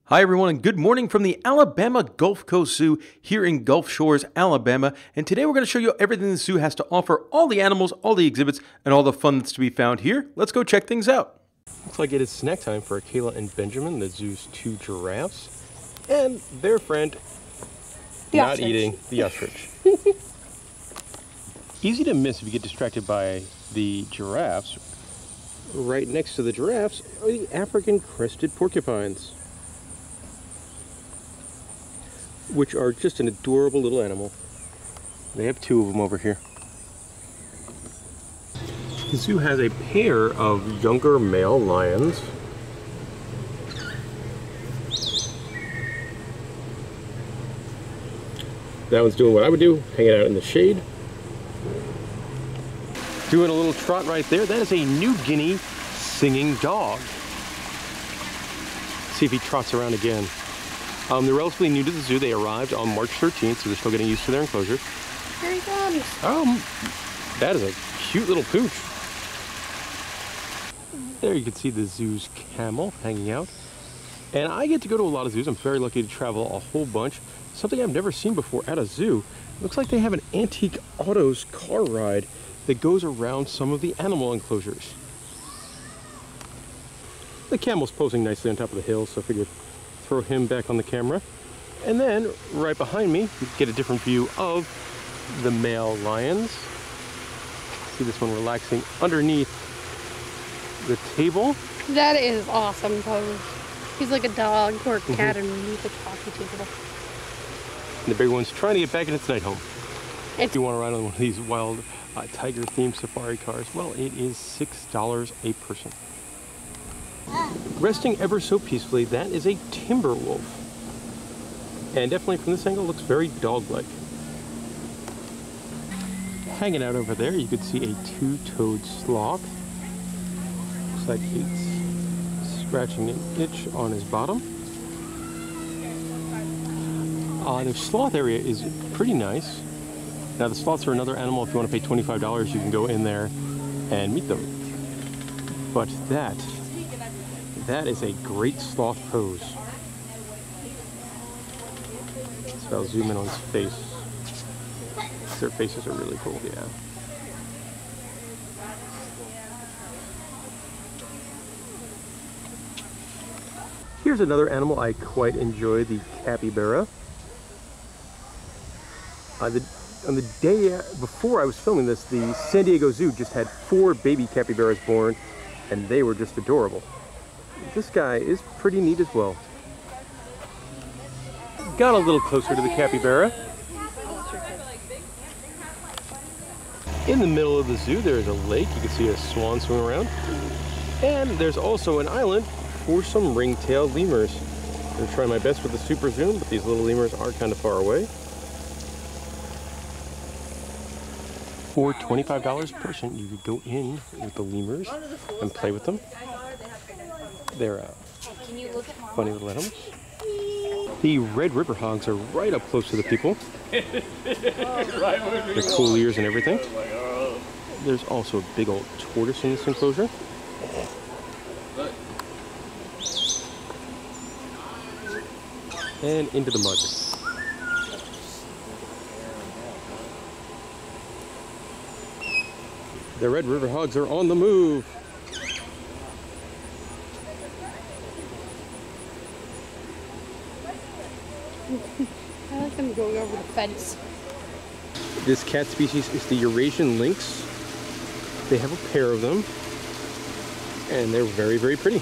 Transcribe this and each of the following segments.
Hi everyone, and good morning from the Alabama Gulf Coast Zoo here in Gulf Shores, Alabama. And today we're going to show you everything the zoo has to offer, all the animals, all the exhibits, and all the fun that's to be found here. Let's go check things out. Looks like it is snack time for Kayla and Benjamin, the zoo's two giraffes, and their friend not eating the ostrich. Easy to miss if you get distracted by the giraffes. Right next to the giraffes are the African crested porcupines, which are just an adorable little animal. They have two of them over here. The zoo has a pair of younger male lions. That one's doing what I would do, hanging out in the shade. Doing a little trot right there. That is a New Guinea singing dog. See if he trots around again. They're relatively new to the zoo. They arrived on March 13th, so they're still getting used to their enclosure. Here he comes. That is a cute little pooch. There you can see the zoo's camel hanging out. And I get to go to a lot of zoos. I'm very lucky to travel a whole bunch. Something I've never seen before at a zoo. Looks like they have an antique autos car ride that goes around some of the animal enclosures. The camel's posing nicely on top of the hill, so I figured throw him back on the camera. And then right behind me, you get a different view of the male lions. See this one relaxing underneath the table. That is awesome pose. He's like a dog or a cat underneath a coffee table. And the big one's trying to get back in its night home. If you want to ride on one of these wild tiger-themed safari cars, well, it is $6 a person. Resting ever so peacefully, that is a timber wolf. And definitely from this angle, looks very dog-like. Hanging out over there, you could see a two-toed sloth. Looks like he's scratching an itch on his bottom. The sloth area is pretty nice. Now the sloths are another animal. If you want to pay $25, you can go in there and meet them. But that is a great sloth pose. So I'll zoom in on his face. Their faces are really cool, yeah. Here's another animal I quite enjoy, the capybara. On the day before I was filming this, the San Diego Zoo just had 4 baby capybaras born, and they were just adorable. This guy is pretty neat as well. Got a little closer to the capybara. In the middle of the zoo, there is a lake. You can see a swan swim around. And there's also an island for some ring-tailed lemurs. I'm going to try my best with the super zoom, but these little lemurs are kind of far away. For $25 a person, you could go in with the lemurs and play with them. They're funny little animals. The red river hogs are right up close to the people. Their cool ears and everything. There's also a big old tortoise in this enclosure. And into the mud. The red river hogs are on the move. I like them going over the fence. This cat species is the Eurasian lynx. They have a pair of them, and they're very, very pretty.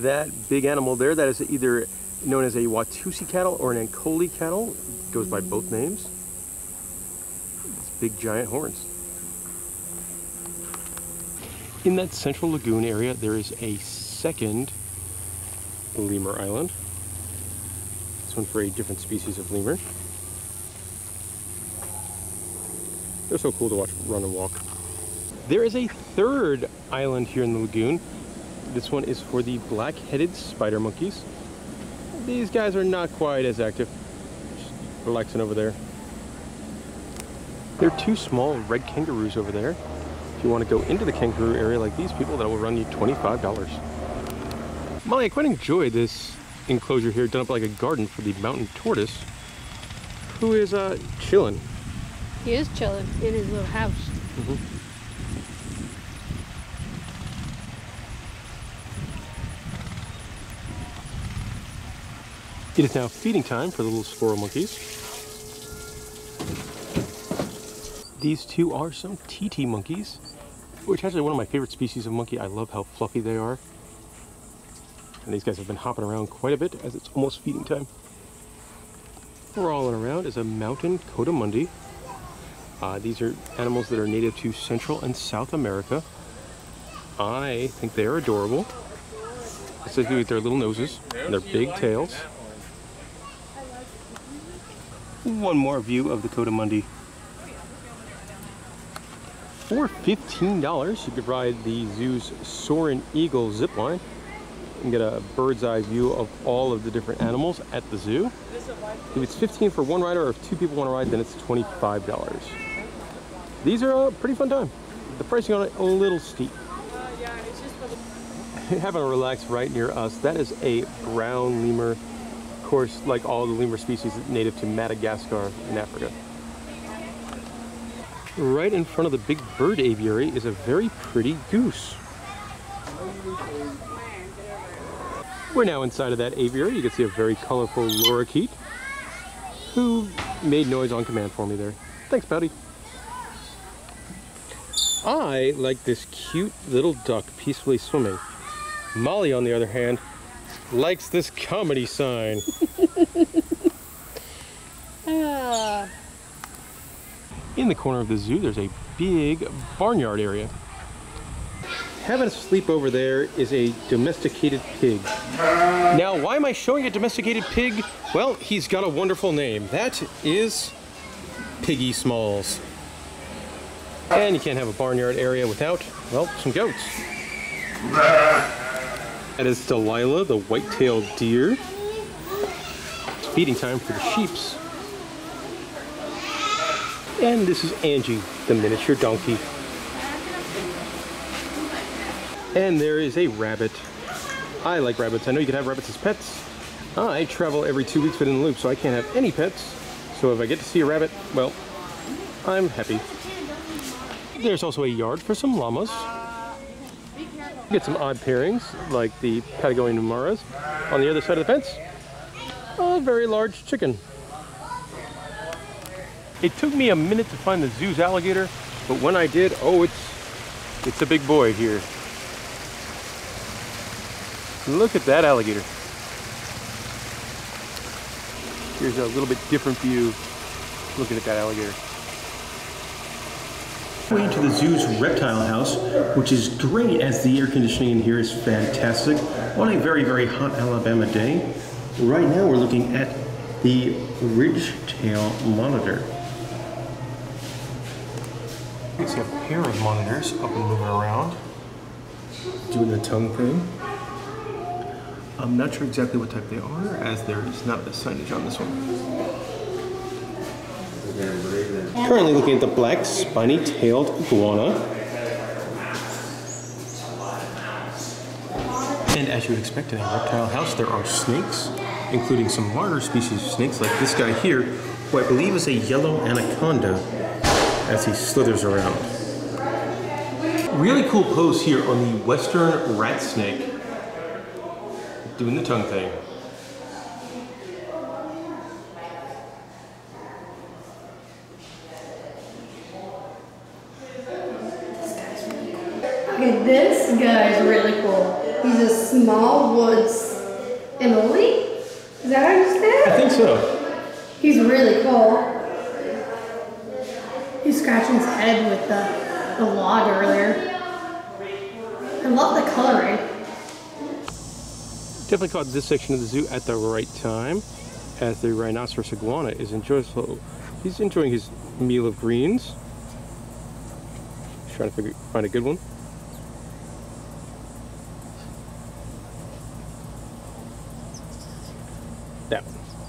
That big animal there, that is either known as a Watusi cattle or an Ankole cattle. It goes by both names. It's big giant horns. In that central lagoon area, there is a second lemur island. This one for a different species of lemur. They're so cool to watch run and walk. There is a third island here in the lagoon. This one is for the black-headed spider monkeys. These guys are not quite as active. Just relaxing over there. There are 2 small red kangaroos over there. If you want to go into the kangaroo area like these people, that will run you $25. Molly, I quite enjoy this enclosure here, done up like a garden for the mountain tortoise, who is chilling. He is chilling in his little house. It is now feeding time for the little squirrel monkeys. These two are some TT monkeys, which is actually one of my favorite species of monkey. I love how fluffy they are. And these guys have been hopping around quite a bit as it's almost feeding time. Crawling around is a mountain coatimundi. These are animals that are native to Central and South America. I think they are adorable, especially with their little noses and their big tails. One more view of the coatimundi. For $15, you could ride the zoo's Soaring Eagle zipline and get a bird's eye view of all of the different animals at the zoo. If it's $15 for one rider, or if two people want to ride, then it's $25. These are a pretty fun time. The pricing on it a little steep. Having a relax right near us, that is a brown lemur. Of course, like all the lemur species, native to Madagascar in Africa. Right in front of the big bird aviary is a very pretty goose. We're now inside of that aviary. You can see a very colorful lorikeet who made noise on command for me there. Thanks, Pouty. I like this cute little duck peacefully swimming. Molly, on the other hand, likes this comedy sign. In the corner of the zoo, there's a big barnyard area. Having a sleep over there is a domesticated pig. Now, why am I showing a domesticated pig? Well, he's got a wonderful name. That is Piggy Smalls. And you can't have a barnyard area without, well, some goats. That is Delilah, the white-tailed deer. It's feeding time for the sheeps. And this is Angie, the miniature donkey. And there is a rabbit. I like rabbits. I know you can have rabbits as pets. I travel every 2 weeks within the loop, so I can't have any pets. So if I get to see a rabbit, well, I'm happy. There's also a yard for some llamas. Get some odd pairings, like the Patagonian Maras. On the other side of the fence, a very large chicken. It took me a minute to find the zoo's alligator, but when I did, oh, it's a big boy here. Look at that alligator. Here's a little bit different view looking at that alligator. Way into the zoo's reptile house, which is great as the air conditioning in here is fantastic on a very, very hot Alabama day. Right now we're looking at the ridge-tail monitor. You see a pair of monitors up and moving around, doing the tongue thing. I'm not sure exactly what type they are, as there is not a signage on this one. Currently looking at the black spiny-tailed iguana. And as you would expect in a reptile house, there are snakes, including some larger species of snakes like this guy here, who I believe is a yellow anaconda, as he slithers around. Really cool pose here on the western rat snake, doing the tongue thing. Okay, this guy's really cool. He's a small woods Emily. Is that how you say it? I think so. He's really cool. He's scratching his head with the log earlier. I love the coloring. Definitely caught this section of the zoo at the right time, as the rhinoceros iguana is he's enjoying his meal of greens. He's trying to find a good one.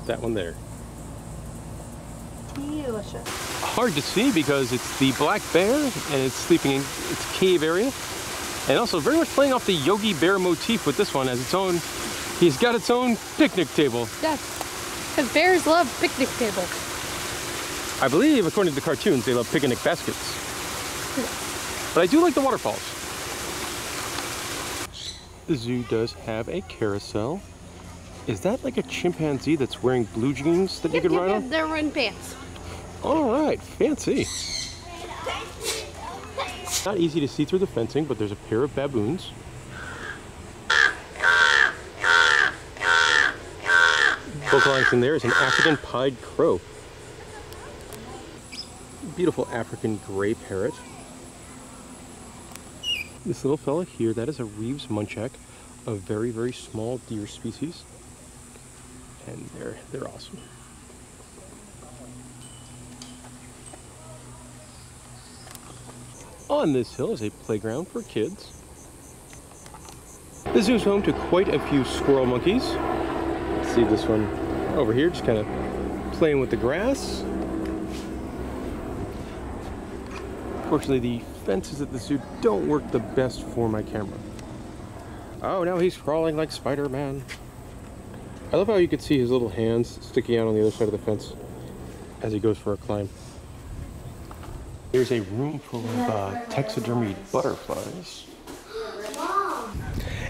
That one there. Delicious. hard to see because it's the black bear and it's sleeping in its cave area. And also very much playing off the Yogi Bear motif with this one as its own, he's got its own picnic table. Yes, because bears love picnic tables. I believe, according to the cartoons, they love picnic baskets. But I do like the waterfalls. The zoo does have a carousel. Is that like a chimpanzee that's wearing blue jeans that you could ride on? They're wearing pants. All right, fancy. Not easy to see through the fencing, but there's a pair of baboons. Vocalizing there is an African pied crow. Beautiful African gray parrot. This little fella here, that is a Reeves muntjac, a very, very small deer species. And they're awesome. On this hill is a playground for kids. The zoo is home to quite a few squirrel monkeys. Let's see this one over here, just kind of playing with the grass. Unfortunately, the fences at the zoo don't work the best for my camera. Oh, now he's crawling like Spider-Man. I love how you can see his little hands sticking out on the other side of the fence as he goes for a climb. There's a room full of taxidermy butterflies.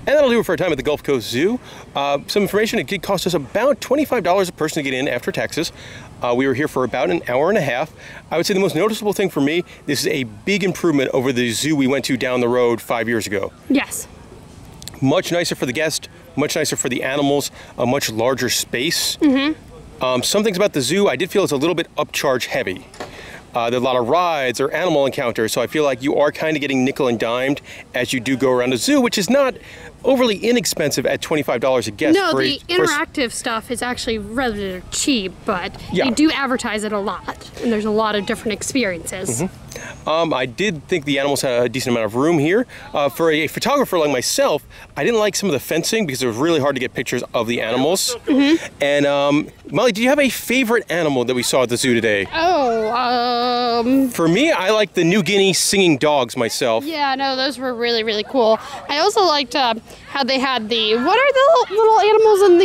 And that'll do it for our time at the Gulf Coast Zoo. Some information, it did cost us about $25 a person to get in after taxes. We were here for about an hour and a half. I would say the most noticeable thing for me, this is a big improvement over the zoo we went to down the road 5 years ago. Yes. Much nicer for the guest, much nicer for the animals, a much larger space. Some things about the zoo, I did feel it's a little bit upcharge heavy. There are a lot of rides or animal encounters, so I feel like you are kind of getting nickel and dimed as you do go around the zoo, which is not overly inexpensive at $25 a guest. No, the interactive stuff is actually rather cheap, but yeah, you do advertise it a lot, and there's a lot of different experiences. I did think the animals had a decent amount of room here. For a photographer like myself, I didn't like some of the fencing because it was really hard to get pictures of the animals. And Molly, do you have a favorite animal that we saw at the zoo today? For me, I like the New Guinea singing dogs myself. Yeah, no, those were really, really cool. I also liked how they had the, what are the little animals in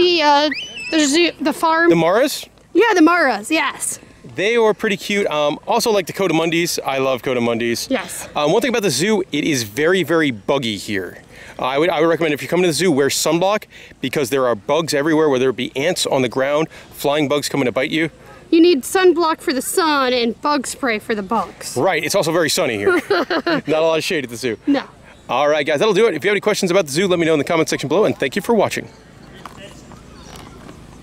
the zoo, the farm? The maras? Yeah, the maras, yes. They were pretty cute. Also like the coatimundis. I love coatimundis. Yes. One thing about the zoo, it is very, very buggy here. I would recommend if you come to the zoo, wear sunblock because there are bugs everywhere, whether it be ants on the ground, flying bugs coming to bite you. You need sunblock for the sun and bug spray for the bugs. Right, it's also very sunny here. Not a lot of shade at the zoo. No. All right, guys, that'll do it. If you have any questions about the zoo, let me know in the comment section below, and thank you for watching.